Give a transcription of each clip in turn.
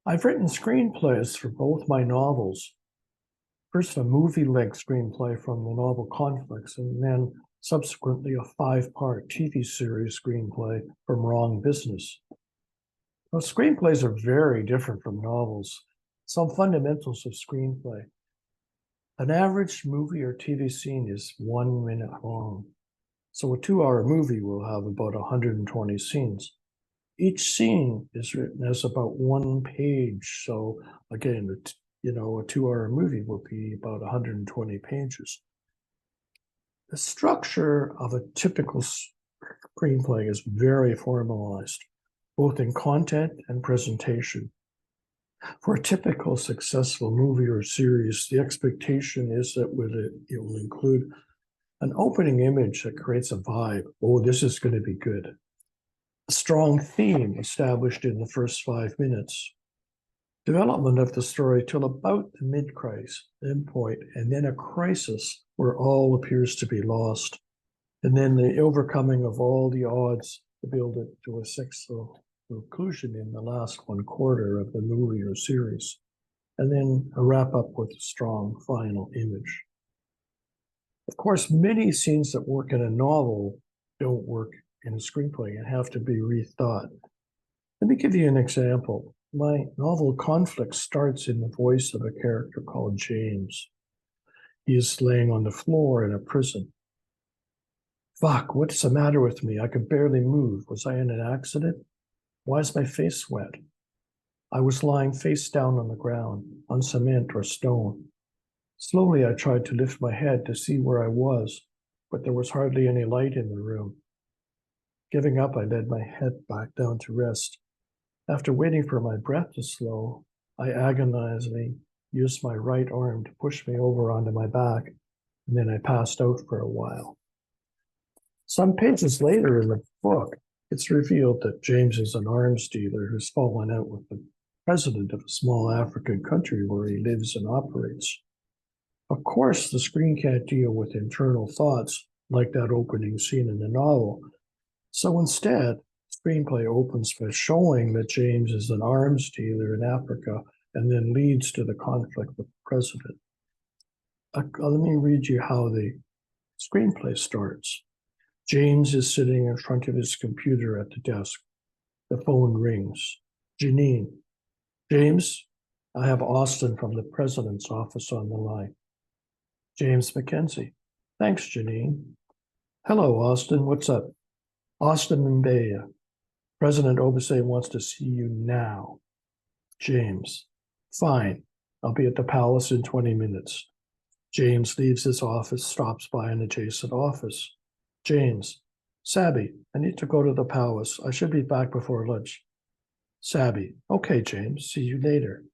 I've written screenplays for both my novels. First, a movie-length screenplay from the novel Conflicts, and then subsequently a 5-part TV series screenplay from Wrong Business. Now, screenplays are very different from novels. Some fundamentals of screenplay. An average movie or TV scene is 1 minute long. So a 2-hour movie will have about 120 scenes. Each scene is written as about 1 page. So again, a 2-hour movie will be about 120 pages. The structure of a typical screenplay is very formalized, both in content and presentation. For a typical successful movie or series, the expectation is that it will include an opening image that creates a vibe. Oh, this is going to be good. A strong theme established in the first 5 minutes. Development of the story till about the midpoint, and then a crisis where all appears to be lost. And then the overcoming of all the odds to build it to a successful conclusion in the last 1/4 of the movie or series. And then a wrap up with a strong final image. Of course, many scenes that work in a novel don't work in a screenplay and have to be rethought. Let me give you an example. My novel Conflict starts in the voice of a character called James. He is laying on the floor in a prison. Fuck, what's the matter with me? I could barely move. Was I in an accident? Why is my face wet? I was lying face down on the ground, on cement or stone. Slowly, I tried to lift my head to see where I was, but there was hardly any light in the room. Giving up, I laid my head back down to rest. After waiting for my breath to slow, I agonizingly used my right arm to push me over onto my back, and then I passed out for a while. Some pages later in the book, it's revealed that James is an arms dealer who's fallen out with the president of a small African country where he lives and operates. Of course, the screen can't deal with internal thoughts like that opening scene in the novel. So instead, screenplay opens by showing that James is an arms dealer in Africa and then leads to the conflict with the president. Let me read you how the screenplay starts. James is sitting in front of his computer at the desk. The phone rings. Janine. James, I have Austin from the president's office on the line. James McKenzie. Thanks, Janine. Hello, Austin. What's up? Austin Mbeya. President Obase wants to see you now. James. Fine. I'll be at the palace in 20 minutes. James leaves his office, stops by an adjacent office. James. Sabby, I need to go to the palace. I should be back before lunch. Sabby. Okay, James. See you later.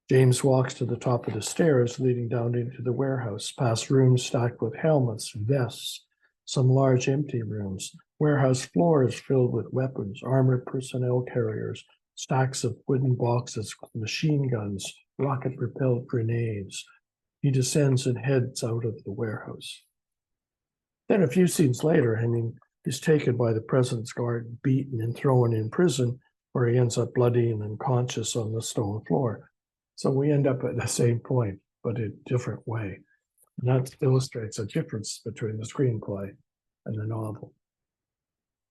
James walks to the top of the stairs leading down into the warehouse, past rooms stacked with helmets, vests, some large empty rooms, warehouse floors filled with weapons, armored personnel carriers, stacks of wooden boxes with machine guns, rocket-propelled grenades. He descends and heads out of the warehouse. Then a few scenes later, he's taken by the president's guard, beaten and thrown in prison, where he ends up bloody and unconscious on the stone floor. So we end up at the same point, but in a different way. And that illustrates a difference between the screenplay and the novel.